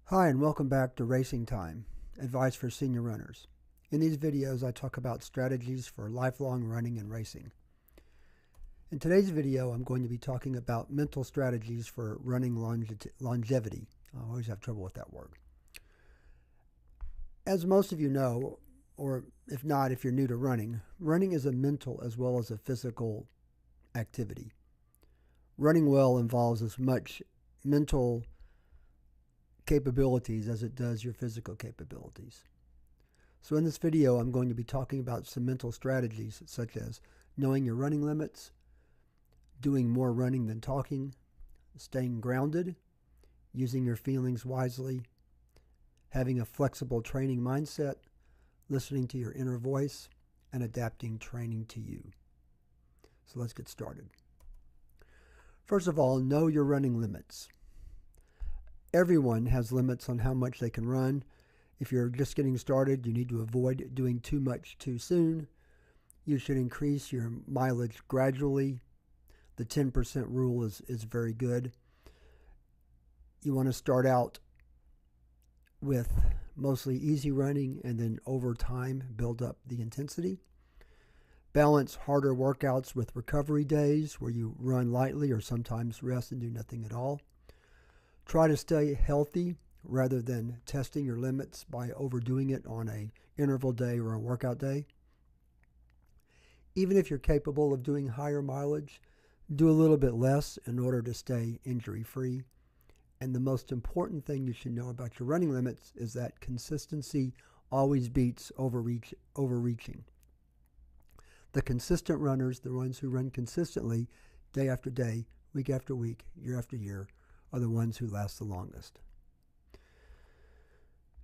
Hi, and welcome back to Racing Time, advice for senior runners. In these videos, I talk about strategies for lifelong running and racing. In today's video, I'm going to be talking about mental strategies for running longevity. I always have trouble with that word. As most of you know, or if not, if you're new to running, running is a mental as well as a physical activity. Running well involves as much mental capabilities as it does your physical capabilities. So in this video, I'm going to be talking about some mental strategies such as knowing your running limits, doing more running than talking, staying grounded, using your feelings wisely, having a flexible training mindset, listening to your inner voice, and adapting training to you. So let's get started. First of all, know your running limits. Everyone has limits on how much they can run. If you're just getting started, you need to avoid doing too much too soon. You should increase your mileage gradually. The 10% rule is very good. You want to start out with mostly easy running and then over time build up the intensity. Balance harder workouts with recovery days where you run lightly or sometimes rest and do nothing at all. Try to stay healthy rather than testing your limits by overdoing it on an interval day or a workout day. Even if you're capable of doing higher mileage, do a little bit less in order to stay injury-free. And the most important thing you should know about your running limits is that consistency always beats overreaching. The consistent runners, the ones who run consistently day after day, week after week, year after year, are the ones who last the longest.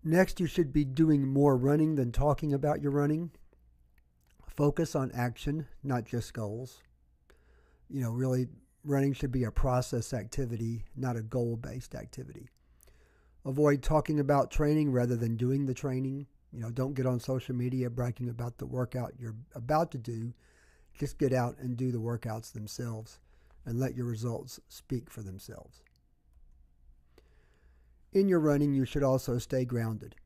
Next, you should be doing more running than talking about your running. Focus on action, not just goals. Really, running should be a process activity, not a goal-based activity. Avoid talking about training rather than doing the training. Don't get on social media bragging about the workout you're about to do. Just get out and do the workouts themselves and let your results speak for themselves. In your running, you should also stay grounded.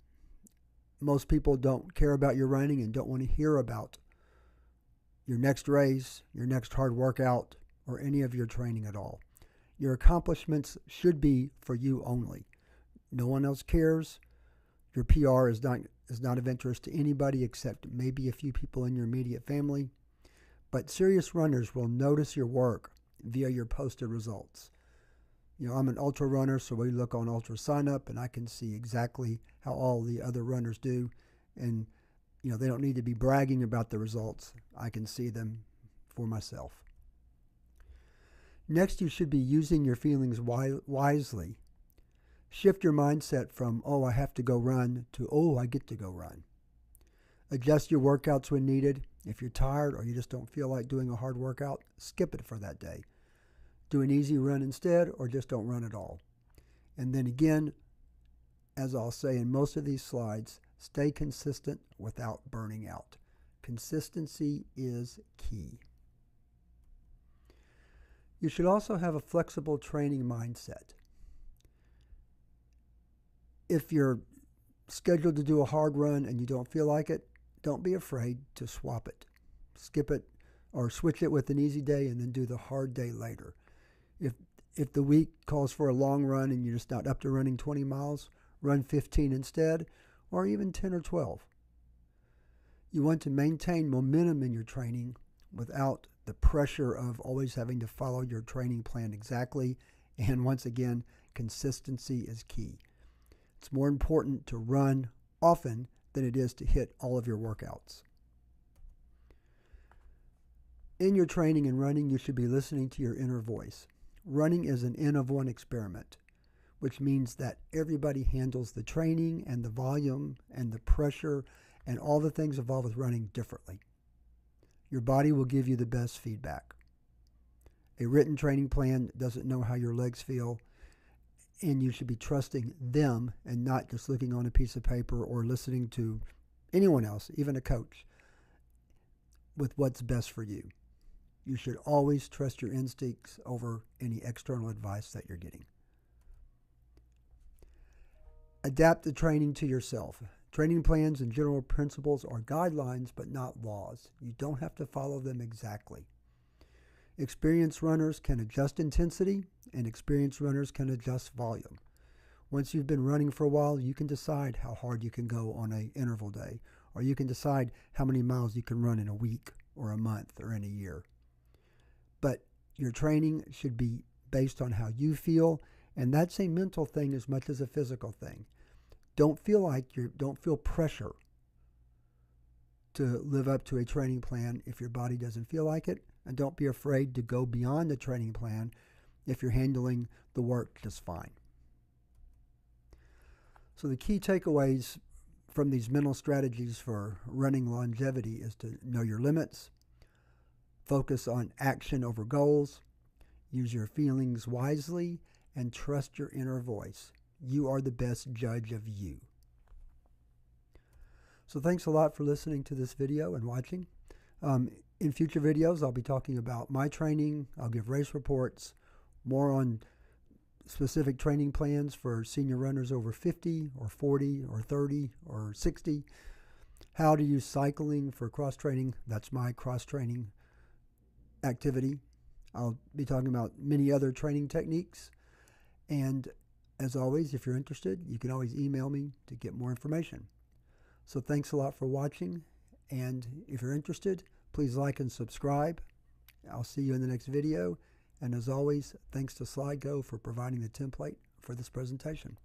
Most people don't care about your running and don't want to hear about your next race, your next hard workout, or any of your training at all. Your accomplishments should be for you only. No one else cares. Your PR is not of interest to anybody except maybe a few people in your immediate family. But serious runners will notice your work via your posted results. I'm an ultra runner, so we look on Ultra Sign Up, and I can see exactly how all the other runners do. And, they don't need to be bragging about the results. I can see them for myself. Next, you should be using your feelings wisely. Shift your mindset from, oh, I have to go run, to, oh, I get to go run. Adjust your workouts when needed. If you're tired or you just don't feel like doing a hard workout, skip it for that day. Do an easy run instead, or just don't run at all. And then again, as I'll say in most of these slides, stay consistent without burning out. Consistency is key. You should also have a flexible training mindset. If you're scheduled to do a hard run and you don't feel like it, don't be afraid to swap it. Skip it or switch it with an easy day and then do the hard day later. If the week calls for a long run and you're just not up to running 20 miles, run 15 instead, or even 10 or 12. You want to maintain momentum in your training without the pressure of always having to follow your training plan exactly. And once again, consistency is key. It's more important to run often than it is to hit all of your workouts. In your training and running, you should be listening to your inner voice. Running is an N of 1 experiment, which means that everybody handles the training and the volume and the pressure and all the things involved with running differently. Your body will give you the best feedback. A written training plan doesn't know how your legs feel, and you should be trusting them and not just looking on a piece of paper or listening to anyone else, even a coach, with what's best for you. You should always trust your instincts over any external advice that you're getting. Adapt the training to yourself. Training plans and general principles are guidelines but not laws. You don't have to follow them exactly. Experienced runners can adjust intensity, and experienced runners can adjust volume. Once you've been running for a while, you can decide how hard you can go on an interval day, or you can decide how many miles you can run in a week or a month or in a year. But your training should be based on how you feel, and that's a mental thing as much as a physical thing. Don't feel pressure to live up to a training plan if your body doesn't feel like it, and don't be afraid to go beyond the training plan if you're handling the work just fine. So the key takeaways from these mental strategies for running longevity is to know your limits, focus on action over goals, use your feelings wisely, and trust your inner voice. You are the best judge of you. So thanks a lot for listening to this video and watching. In future videos, I'll be talking about my training. I'll give race reports, more on specific training plans for senior runners over 50 or 40 or 30 or 60. How to use cycling for cross-training. That's my cross-training activity. I'll be talking about many other training techniques. And as always, if you're interested, you can always email me to get more information. So thanks a lot for watching. And if you're interested, please like and subscribe. I'll see you in the next video. And as always, thanks to SlideGo for providing the template for this presentation.